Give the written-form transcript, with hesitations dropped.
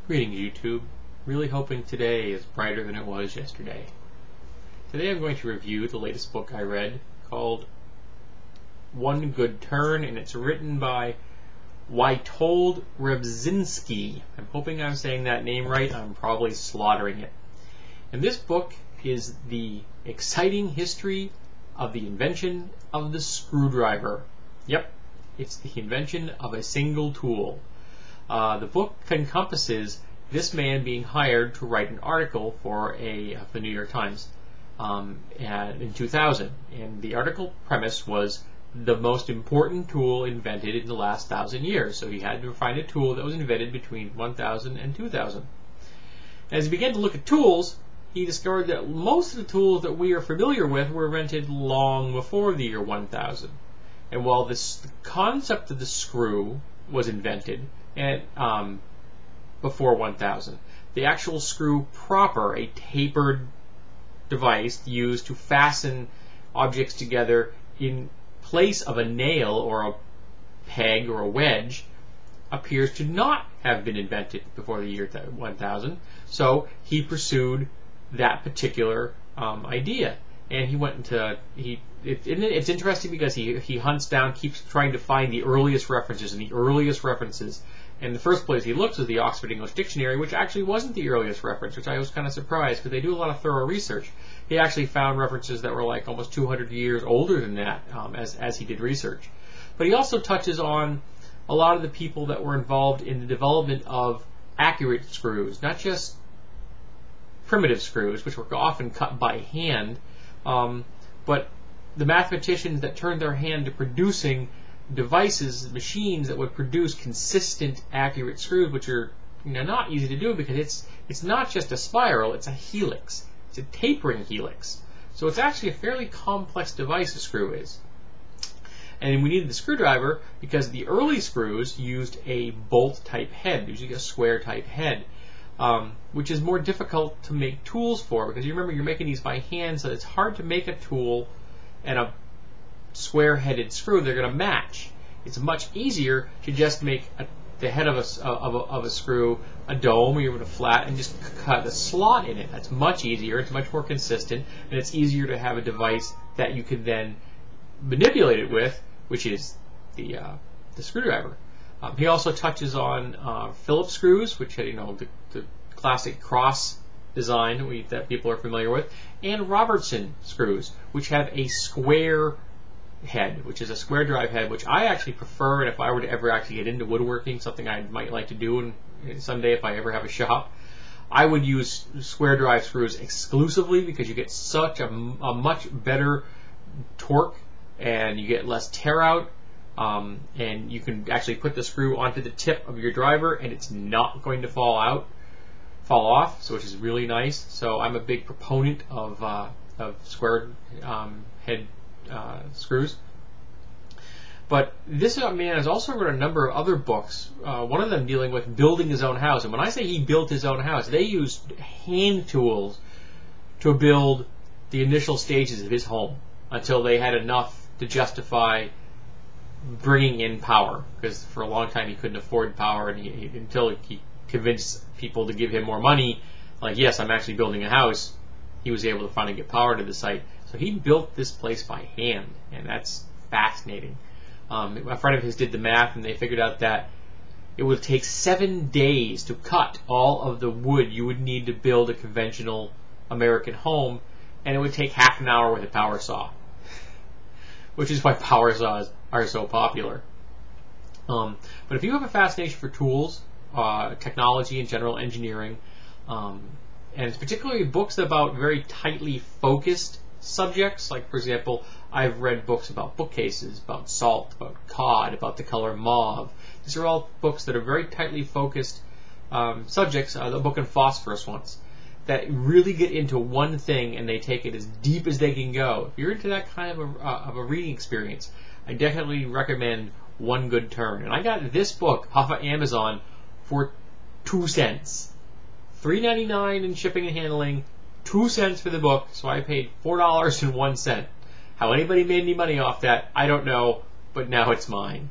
Greetings, YouTube. Really hoping today is brighter than it was yesterday. Today I'm going to review the latest book I read called One Good Turn, and it's written by Witold Rybczynski. I'm hoping I'm saying that name right. I'm probably slaughtering it. And this book is the exciting history of the invention of the screwdriver. Yep, it's the invention of a single tool. The book encompasses this man being hired to write an article for the New York Times in 2000. And the article premise was the most important tool invented in the last 1,000 years. So he had to find a tool that was invented between 1000 and 2000. As he began to look at tools, he discovered that most of the tools that we are familiar with were invented long before the year 1000. And while the concept of the screw was invented before 1000, the actual screw proper, a tapered device used to fasten objects together in place of a nail or a peg or a wedge, appears to not have been invented before the year 1000. So he pursued that particular idea, and he went into it's interesting because he hunts down, keeps trying to find the earliest references, and the earliest references. And the first place he looks is the Oxford English Dictionary, which actually wasn't the earliest reference, which I was kind of surprised because they do a lot of thorough research. He actually found references that were like almost 200 years older than that as he did research. But he also touches on a lot of the people that were involved in the development of accurate screws, not just primitive screws, which were often cut by hand, but the mathematicians that turned their hand to producing devices, machines that would produce consistent, accurate screws, which are not easy to do because it's not just a spiral, it's a helix. It's a tapering helix. So it's actually a fairly complex device, a screw is. And we needed the screwdriver because the early screws used a bolt-type head, usually a square-type head, which is more difficult to make tools for because you remember you're making these by hand, so it's hard to make a tool and a square-headed screw. They're going to match. It's much easier to just make the head of a screw a dome, or you're able to flat and just cut a slot in it. That's much easier. It's much more consistent, and it's easier to have a device that you can then manipulate it with, which is the screwdriver. He also touches on Phillips screws, which had the classic cross design that people are familiar with, and Robertson screws, which have a square head, which is a square drive head, which I actually prefer. And if I were to ever actually get into woodworking, something I might like to do someday if I ever have a shop, I would use square drive screws exclusively because you get such a much better torque and you get less tear out, and you can actually put the screw onto the tip of your driver and it's not going to fall off, so which is really nice. So I'm a big proponent of square head screws. But this man has also written a number of other books, one of them dealing with building his own house. And when I say he built his own house, they used hand tools to build the initial stages of his home until they had enough to justify bringing in power, because for a long time he couldn't afford power, and until he convinced people to give him more money, like, yes, I'm actually building a house, he was able to finally get power to the site. So he built this place by hand, and that's fascinating. A friend of his did the math, and they figured out that it would take 7 days to cut all of the wood you would need to build a conventional American home, and it would take half an hour with a power saw, which is why power saws are so popular. But if you have a fascination for tools, technology, and general engineering, and it's particularly books about very tightly focused subjects, like, for example, I've read books about bookcases, about salt, about cod, about the color mauve. These are all books that are very tightly focused subjects. The book on phosphorus once, that really get into one thing and they take it as deep as they can go. If you're into that kind of a reading experience, I definitely recommend One Good Turn. And I got this book off of Amazon for 2 cents. $3.99 in shipping and handling, 2 cents for the book, so I paid $4.01. How anybody made any money off that, I don't know, but now it's mine.